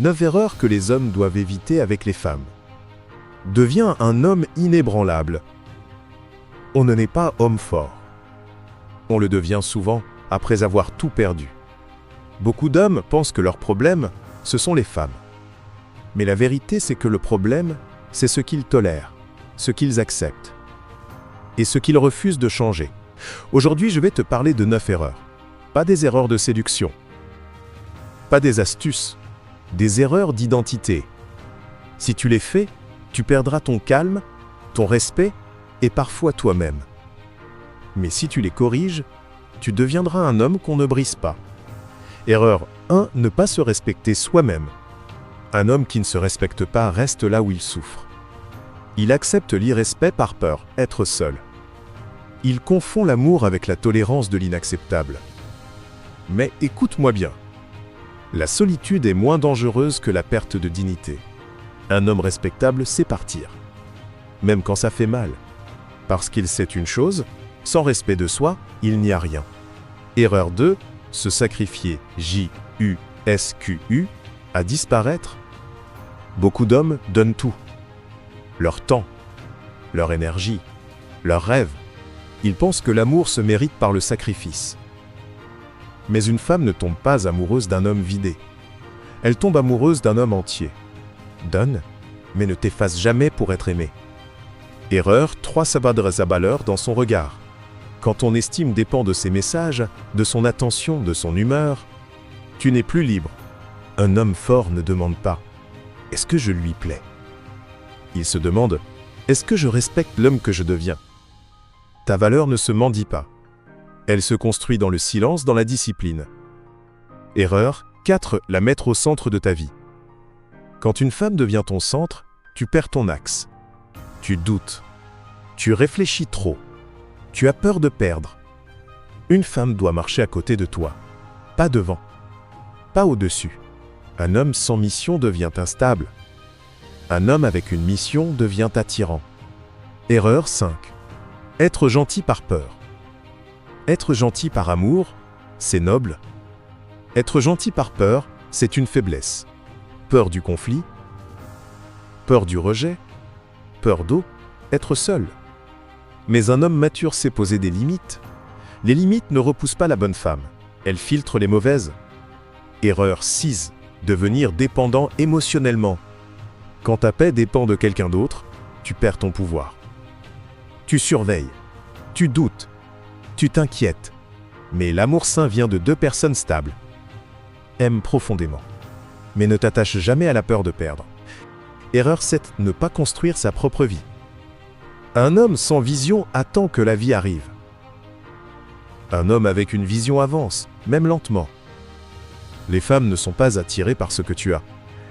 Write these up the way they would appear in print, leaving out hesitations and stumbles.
9 erreurs que les hommes doivent éviter avec les femmes. Deviens un homme inébranlable. On ne naît pas homme fort. On le devient souvent après avoir tout perdu. Beaucoup d'hommes pensent que leur problème, ce sont les femmes. Mais la vérité, c'est que le problème, c'est ce qu'ils tolèrent, ce qu'ils acceptent, et ce qu'ils refusent de changer. Aujourd'hui, je vais te parler de 9 erreurs. Pas des erreurs de séduction, pas des astuces, des erreurs d'identité. Si tu les fais, tu perdras ton calme, ton respect et parfois toi-même. Mais si tu les corriges, tu deviendras un homme qu'on ne brise pas. Erreur 1, ne pas se respecter soi-même. Un homme qui ne se respecte pas reste là où il souffre. Il accepte l'irrespect par peur, être seul. Il confond l'amour avec la tolérance de l'inacceptable. Mais écoute-moi bien. La solitude est moins dangereuse que la perte de dignité. Un homme respectable sait partir, même quand ça fait mal. Parce qu'il sait une chose, sans respect de soi, il n'y a rien. Erreur 2, se sacrifier, J-U-S-Q-U, à disparaître. Beaucoup d'hommes donnent tout. Leur temps, leur énergie, leurs rêves. Ils pensent que l'amour se mérite par le sacrifice. Mais une femme ne tombe pas amoureuse d'un homme vidé. Elle tombe amoureuse d'un homme entier. Donne, mais ne t'efface jamais pour être aimé. Erreur 3, s'abattre dans son regard. Quand ton estime dépend de ses messages, de son attention, de son humeur, tu n'es plus libre. Un homme fort ne demande pas « Est-ce que je lui plais ?» Il se demande « Est-ce que je respecte l'homme que je deviens ?» Ta valeur ne se mendie pas. Elle se construit dans le silence, dans la discipline. Erreur 4, la mettre au centre de ta vie. Quand une femme devient ton centre, tu perds ton axe. Tu doutes. Tu réfléchis trop. Tu as peur de perdre. Une femme doit marcher à côté de toi, pas devant, pas au-dessus. Un homme sans mission devient instable. Un homme avec une mission devient attirant. Erreur 5. Être gentil par peur. Être gentil par amour, c'est noble. Être gentil par peur, c'est une faiblesse. Peur du conflit, peur du rejet, peur être seul. Mais un homme mature sait poser des limites. Les limites ne repoussent pas la bonne femme, elles filtrent les mauvaises. Erreur 6. Devenir dépendant émotionnellement. Quand ta paix dépend de quelqu'un d'autre, tu perds ton pouvoir. Tu surveilles, tu doutes, tu t'inquiètes. Mais l'amour sain vient de 2 personnes stables. Aime profondément, mais ne t'attache jamais à la peur de perdre. Erreur 7. Ne pas construire sa propre vie. Un homme sans vision attend que la vie arrive. Un homme avec une vision avance, même lentement. Les femmes ne sont pas attirées par ce que tu as.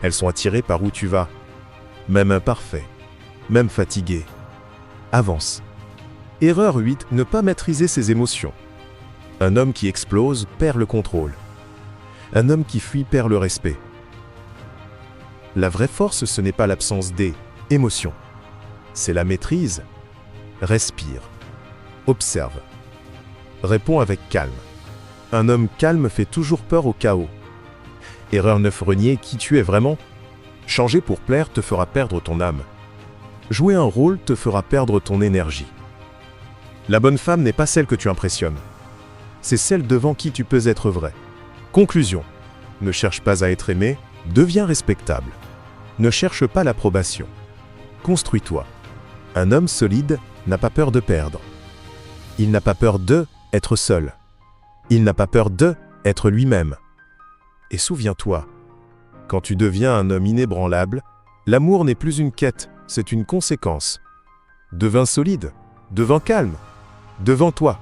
Elles sont attirées par où tu vas. Même imparfait, même fatigué. Avance. Erreur 8. Ne pas maîtriser ses émotions. Un homme qui explose perd le contrôle. Un homme qui fuit perd le respect. La vraie force, ce n'est pas l'absence d'émotions. C'est la maîtrise. Respire. Observe. Réponds avec calme. Un homme calme fait toujours peur au chaos. Erreur 9. Renier qui tu es vraiment. Changer pour plaire te fera perdre ton âme. Jouer un rôle te fera perdre ton énergie. La bonne femme n'est pas celle que tu impressionnes. C'est celle devant qui tu peux être vrai. Conclusion. Ne cherche pas à être aimé, deviens respectable. Ne cherche pas l'approbation. Construis-toi. Un homme solide n'a pas peur de perdre. Il n'a pas peur d'être seul. Il n'a pas peur d'être lui-même. Et souviens-toi, quand tu deviens un homme inébranlable, l'amour n'est plus une quête, c'est une conséquence. Deviens solide, deviens calme, devant toi.